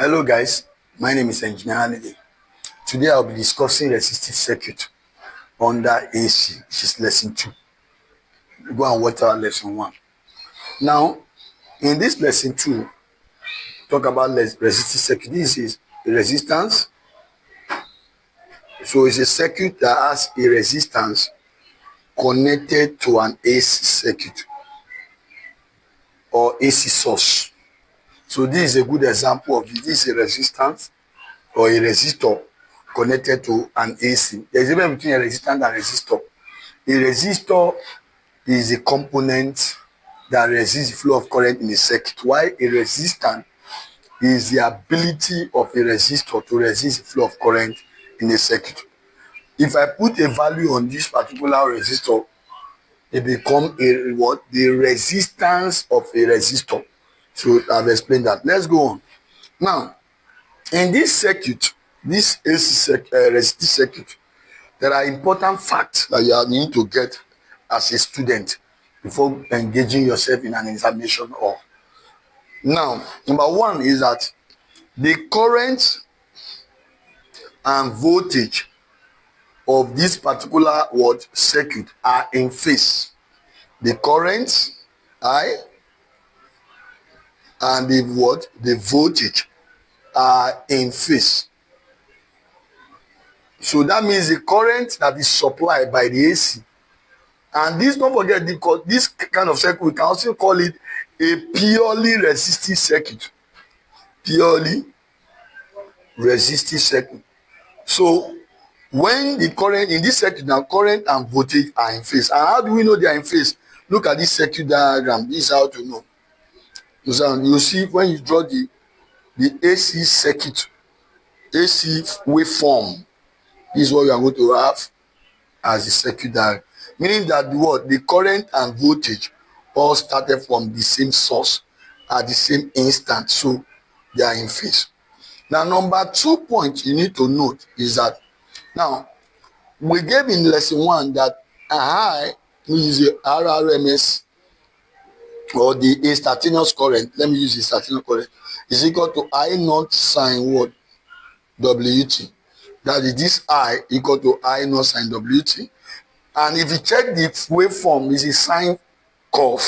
Hello guys, my name is Engineer Haliday. Today I'll be discussing resistive circuit under AC, which is lesson 2. Go and watch our lesson 1. Now, in this lesson 2, talk about resistive circuit. This is a resistance. So it's a circuit that has a resistance connected to an AC circuit or AC source. So this is a good example of it. This is a resistance or a resistor connected to an AC. There's a difference between a resistance and a resistor. A resistor is a component that resists the flow of current in a circuit, while a resistor is the ability of a resistor to resist the flow of current in a circuit. If I put a value on this particular resistor, it becomes a what? The resistance of a resistor. So I've explained that. Let's go on. Now, in this circuit, this AC resistive circuit, there are important facts that you need to get as a student before engaging yourself in an examination hall. Now, number one is that the current and voltage of this particular circuit are in phase. The current I and the voltage are in phase. So that means the current that is supplied by the AC, and this, don't forget, because this kind of circuit, we can also call it a purely resistive circuit. Purely resistive circuit. So when the current in this circuit, now current and voltage are in phase. And how do we know they are in phase? Look at this circuit diagram. This is how to know. You see, when you draw the AC circuit, AC waveform, this is what you are going to have as the circuit diagram. Meaning that the current and voltage all started from the same source at the same instant, so they are in phase. Now, number 2 point you need to note is that now we gave in lesson 1 that I, which is the RRMS or the instantaneous current, let me use instantaneous current, is equal to I naught sine what? WT. That is, this I equal to I naught sine WT. And if you check the waveform, it's a sine curve.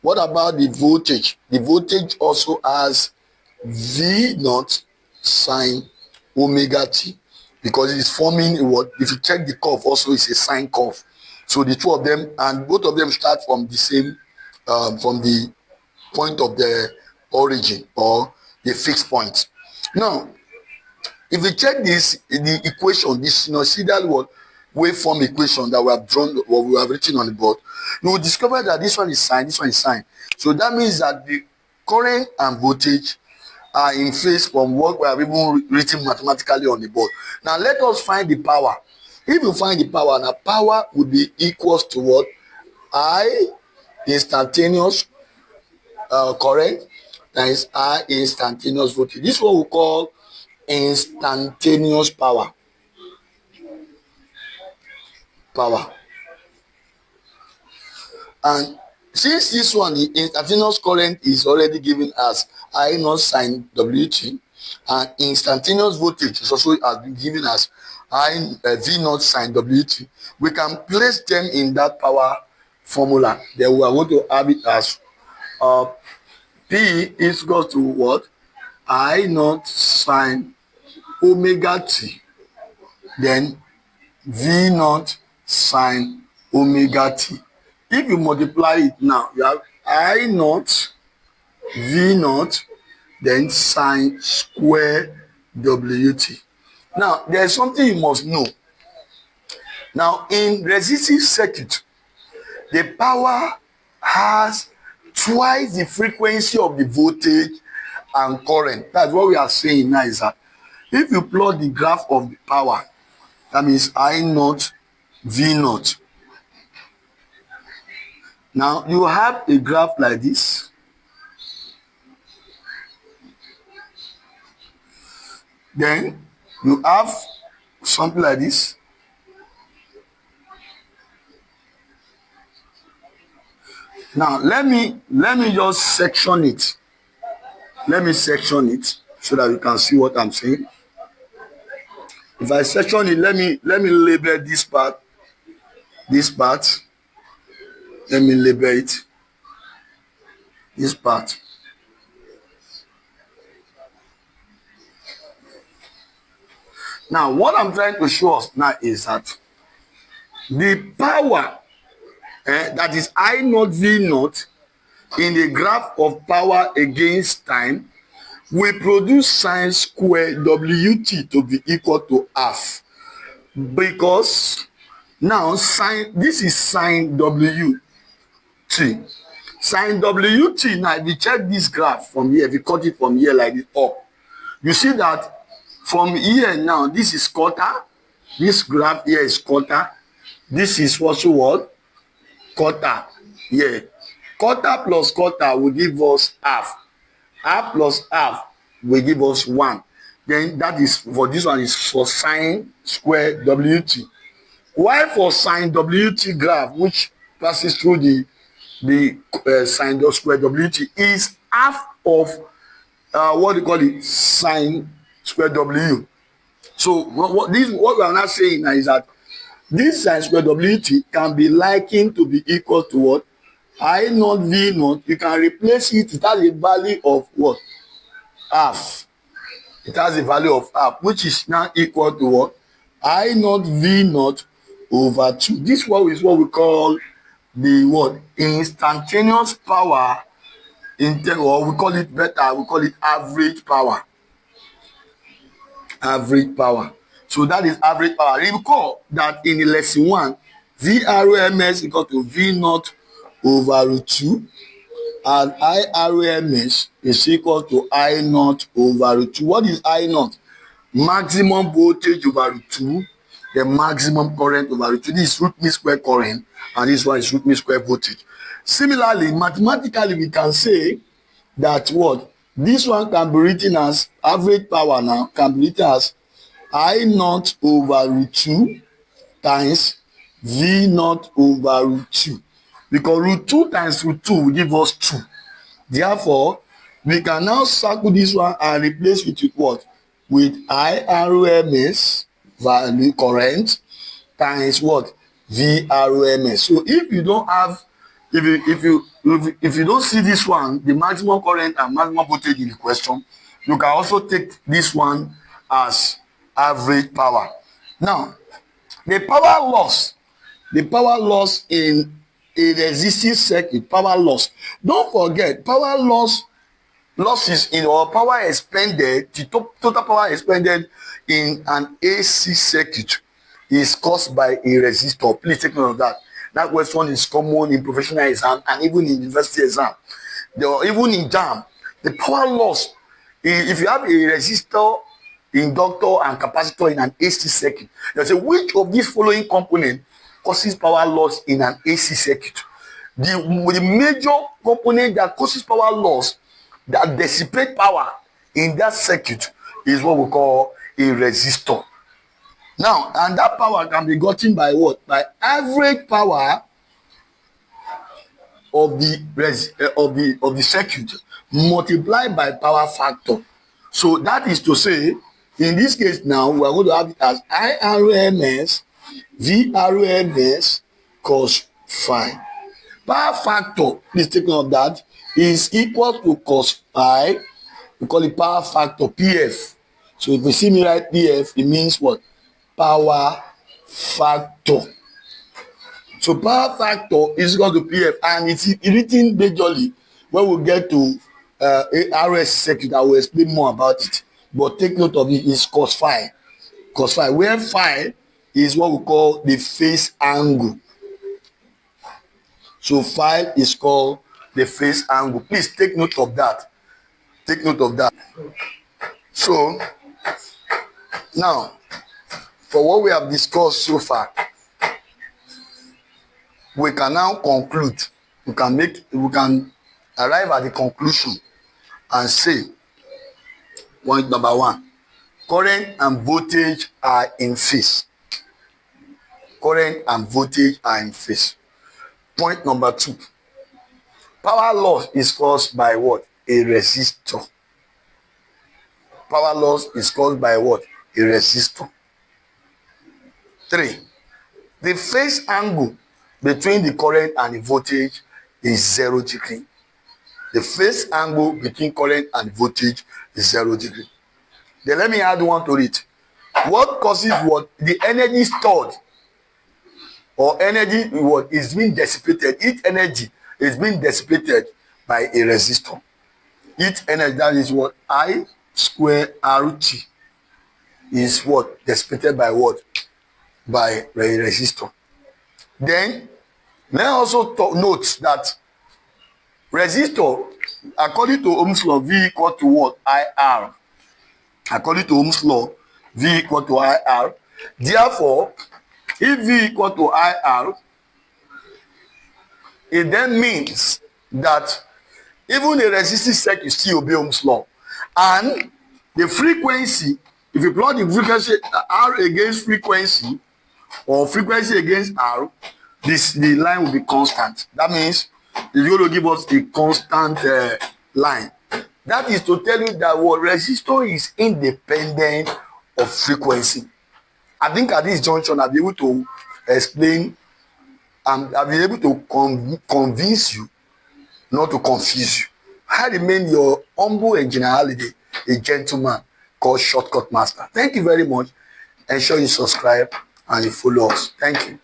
What about the voltage? The voltage also has V naught sine omega t, because it is forming what? If you check the curve, also it's a sine curve. So the two of them, and both of them start from the same, from the point of the origin or the fixed point. Now, if you check this, the equation, this sinusoidal waveform equation that we have drawn or we have written on the board, you will discover that this one is sine, this one is sine. So that means that the current and voltage are in phase from what we have even written mathematically on the board. Now let us find the power. If you find the power, now power would be equals to what? I instantaneous current times I instantaneous voltage. This one we call instantaneous power. And since this one, the instantaneous current is already given as I naught sine WT, and instantaneous voltage is also has been given as V naught sine WT, we can place them in that power formula. Then we are going to have it as P is equal to what? I naught sine omega t, then V naught sine omega t. If you multiply it now, you have I naught V naught, then sine square WT. Now, there is something you must know. Now, in resistive circuit, the power has twice the frequency of the voltage and current. That's what we are saying now, is that if you plot the graph of the power, that means I naught V naught. Now you have a graph like this. Then you have something like this. Now let me just section it. Let me section it. so that you can see what I'm saying. If I section it, let me label this part. Let me label it. This part. Now, what I'm trying to show us now is that the power that is I naught V naught in the graph of power against time will produce sine square Wt to be equal to half, because now this is sine Wt. Sine Wt, now if you check this graph from here, if you cut it from here like this up, you see that from here now, this is quarter, this graph here is quarter, this is also what? Quarter. Yeah. Quarter plus quarter will give us half. Half plus half will give us 1. Then that is for this one is for sine square Wt. While for sine Wt graph, which passes through the sine square Wt, is half of what do you call it? Sine square W. So what we are now saying now is that this sine square Wt can be likened to be equal to what? I naught V naught. You can replace it. It has a value of what? Half. It has a value of half, which is now equal to what? I naught V naught over 2. This is what we call the what? Instantaneous power, or we call it better, we call it average power. Average power. So that is average power. Recall that in the lesson 1, VRMS equal to V naught over root 2, and IRMS is equal to I naught over root 2. What is I naught? Maximum voltage over root 2, the maximum current over root 2. This is root mean square current, and this one is root mean square voltage. Similarly, mathematically, we can say that what? This one can be written as average power now, can be written as I naught over root 2 times V naught over root 2. Because root 2 times root 2 will give us 2. Therefore, we can now circle this one and replace it with what? With IRMS value current times what? VRMS. So if you don't have, if you don't see this one, the maximum current and maximum voltage in the question, you can also take this one as average power. Now, the power loss in a resisting circuit, power loss. Don't forget, power losses in our power expended, the total power expended in an AC circuit is caused by a resistor. Please take note of that. That question is common in professional exam and even in university exam. Even in JAM, the power loss, if you have a resistor, inductor, and capacitor in an AC circuit, they say which of these following components causes power loss in an AC circuit? The major component that causes power loss, that dissipate power in that circuit, is what we call a resistor. Now, and that power can be gotten by what? By average power of the circuit multiplied by power factor. So that is to say, in this case now, we are going to have it as IRMS VRMS cos phi. Power factor, please take note of that, is equal to cos phi. We call it power factor, PF. So if you see me write PF, it means what? Power factor. So power factor is equal to PF, and it's written majorly when we get to RS circuit. I will explain more about it. But take note of it, is cos phi. Cos phi, where phi is what we call the phase angle. So phi is called the phase angle. Please take note of that. Take note of that. So now, for what we have discussed so far, we can now conclude. We can arrive at the conclusion and say, point number 1, current and voltage are in phase. Current and voltage are in phase. Point number 2, power loss is caused by what? A resistor. power loss is caused by what? A resistor. 3. The phase angle between the current and the voltage is 0 degree. The phase angle between current and voltage is 0 degree. Then let me add one to it. What causes what? The energy stored or energy what is being dissipated. Each energy is being dissipated by a resistor. Each energy, that is what? I square RT is what? Dissipated by what? By a resistor. Then let's also note that resistor, according to Ohm's law, V equal to what? IR. According to Ohm's law, V equal to IR. Therefore, if V equal to IR, it then means that even a resistive circuit still obey Ohm's law. And the frequency, if you plot the frequency R against frequency or frequency against R, the line will be constant. That means it's going to give us a constant line. That is to tell you that what resistor is independent of frequency. I think at this junction I'll be able to explain and I'll be able to convince you, not to confuse you. I remain your humble engineer Holiday, a gentleman called Shortcut Master. Thank you very much. Ensure you subscribe and you follow us. Thank you.